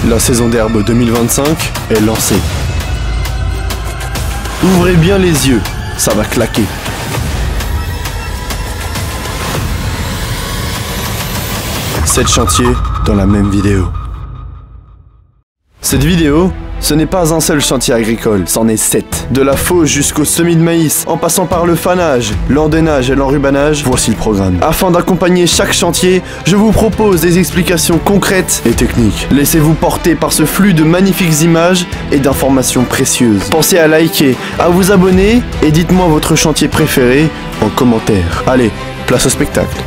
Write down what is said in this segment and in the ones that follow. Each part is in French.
La saison d'herbe 2025 est lancée. Ouvrez bien les yeux, ça va claquer. Sept chantiers dans la même vidéo. Cette vidéo, ce n'est pas un seul chantier agricole, c'en est 7. De la fauche jusqu'au semis de maïs, en passant par le fanage, l'endainage et l'enrubanage, voici le programme. Afin d'accompagner chaque chantier, je vous propose des explications concrètes et techniques. Laissez-vous porter par ce flux de magnifiques images et d'informations précieuses. Pensez à liker, à vous abonner et dites-moi votre chantier préféré en commentaire. Allez, place au spectacle.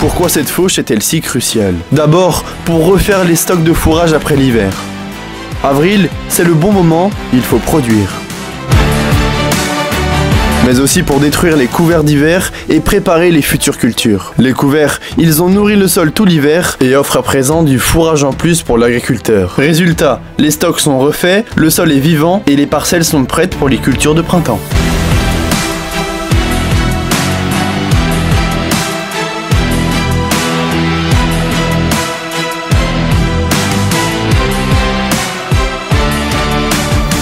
Pourquoi cette fauche est-elle si cruciale? D'abord, pour refaire les stocks de fourrage après l'hiver. Avril, c'est le bon moment, il faut produire. Mais aussi pour détruire les couverts d'hiver et préparer les futures cultures. Les couverts, ils ont nourri le sol tout l'hiver et offrent à présent du fourrage en plus pour l'agriculteur. Résultat, les stocks sont refaits, le sol est vivant et les parcelles sont prêtes pour les cultures de printemps.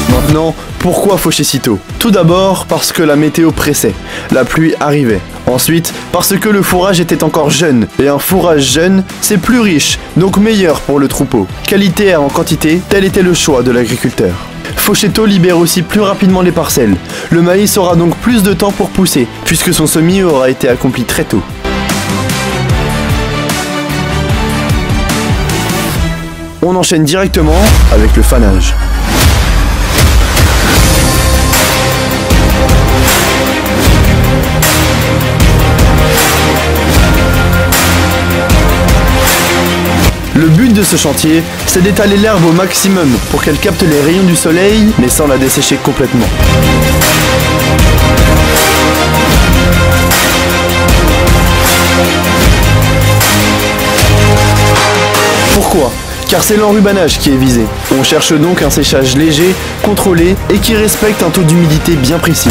Maintenant, pourquoi faucher si tôt? Tout d'abord parce que la météo pressait, la pluie arrivait. Ensuite, parce que le fourrage était encore jeune, et un fourrage jeune, c'est plus riche, donc meilleur pour le troupeau. Qualité en quantité, tel était le choix de l'agriculteur. Faucher tôt libère aussi plus rapidement les parcelles. Le maïs aura donc plus de temps pour pousser, puisque son semis aura été accompli très tôt. On enchaîne directement avec le fanage. Le but de ce chantier, c'est d'étaler l'herbe au maximum pour qu'elle capte les rayons du soleil, mais sans la dessécher complètement. Pourquoi? Car c'est l'enrubanage qui est visé. On cherche donc un séchage léger, contrôlé et qui respecte un taux d'humidité bien précis.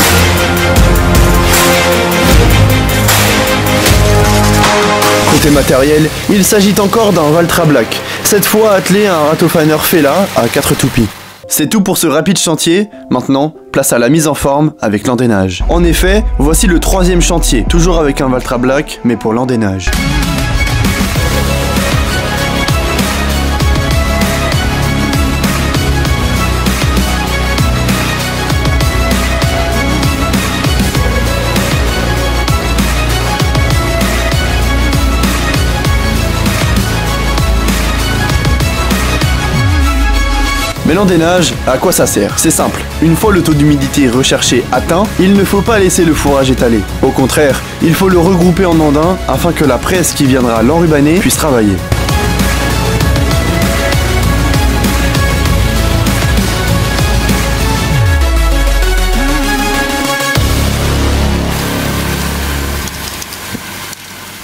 Côté matériel, il s'agit encore d'un Valtra Black, cette fois attelé à un ratofaneur Fella à 4 toupies. C'est tout pour ce rapide chantier, maintenant place à la mise en forme avec l'endainage. En effet, voici le 3e chantier, toujours avec un Valtra Black mais pour l'endainage. Mais l'endainage, à quoi ça sert? C'est simple, une fois le taux d'humidité recherché atteint, il ne faut pas laisser le fourrage étalé. Au contraire, il faut le regrouper en andin afin que la presse qui viendra l'enrubaner puisse travailler.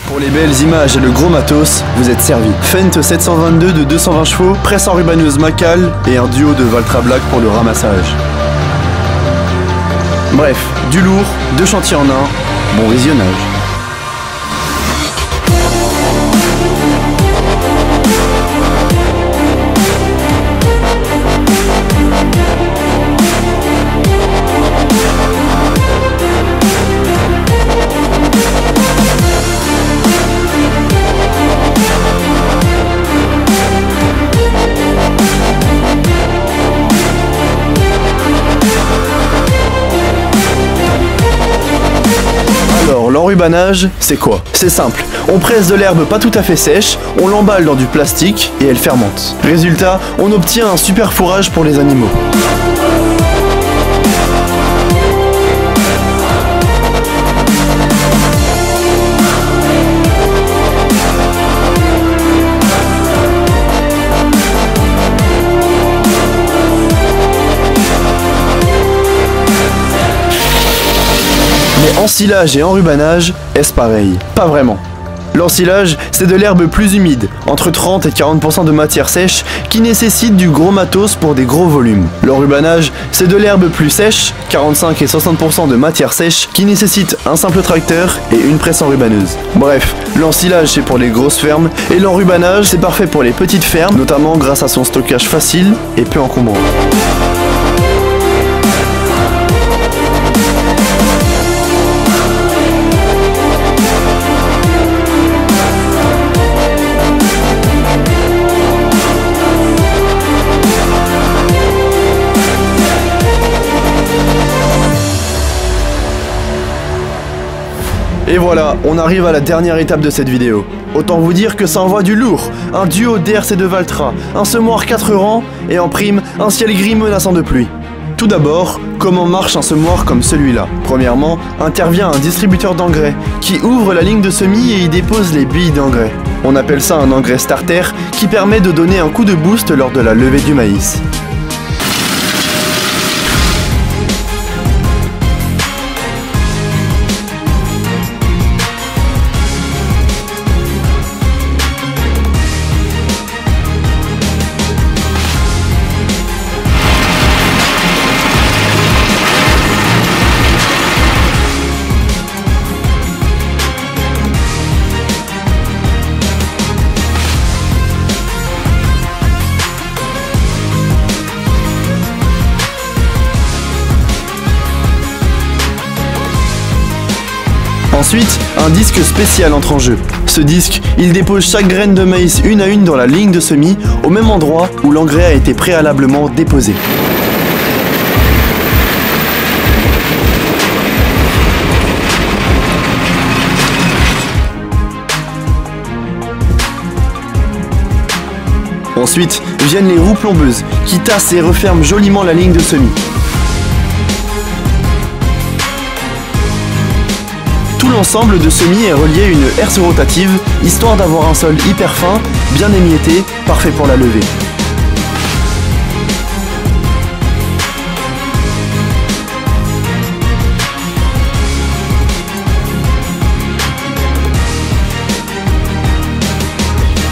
Pour les belles images et le gros matos, vous êtes servi. Fendt 722 de 220 chevaux, presse enrubaneuse Macal et un duo de Valtra Black pour le ramassage. Bref, du lourd, 2 chantiers en un, bon visionnage. L'enrubanage, c'est quoi? C'est simple, on presse de l'herbe pas tout à fait sèche, on l'emballe dans du plastique et elle fermente. Résultat, on obtient un super fourrage pour les animaux. L'ensilage et enrubanage, est-ce pareil? Pas vraiment. L'ensilage, c'est de l'herbe plus humide, entre 30 et 40% de matière sèche, qui nécessite du gros matos pour des gros volumes. L'enrubanage, c'est de l'herbe plus sèche, 45 et 60% de matière sèche, qui nécessite un simple tracteur et une presse enrubaneuse. Bref, l'ensilage c'est pour les grosses fermes, et l'enrubanage c'est parfait pour les petites fermes, notamment grâce à son stockage facile et peu encombrant. Et voilà, on arrive à la dernière étape de cette vidéo. Autant vous dire que ça envoie du lourd. Un duo d'Hertz et de Valtra, un semoir 4 rangs et en prime, un ciel gris menaçant de pluie. Tout d'abord, comment marche un semoir comme celui-là? Premièrement, intervient un distributeur d'engrais qui ouvre la ligne de semis et y dépose les billes d'engrais. On appelle ça un engrais starter qui permet de donner un coup de boost lors de la levée du maïs. Ensuite, un disque spécial entre en jeu. Ce disque, il dépose chaque graine de maïs une à une dans la ligne de semis, au même endroit où l'engrais a été préalablement déposé. Ensuite, viennent les roues plombeuses, qui tassent et referment joliment la ligne de semis. Tout l'ensemble de semis est relié à une herse rotative, histoire d'avoir un sol hyper fin, bien émietté, parfait pour la levée.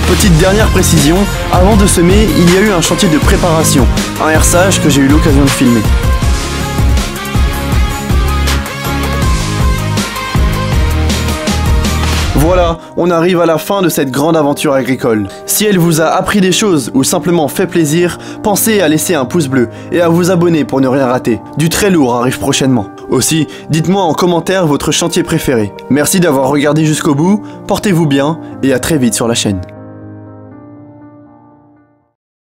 Petite dernière précision, avant de semer, il y a eu un chantier de préparation, un herçage que j'ai eu l'occasion de filmer. Voilà, on arrive à la fin de cette grande aventure agricole. Si elle vous a appris des choses ou simplement fait plaisir, pensez à laisser un pouce bleu et à vous abonner pour ne rien rater. Du très lourd arrive prochainement. Aussi, dites-moi en commentaire votre chantier préféré. Merci d'avoir regardé jusqu'au bout, portez-vous bien et à très vite sur la chaîne.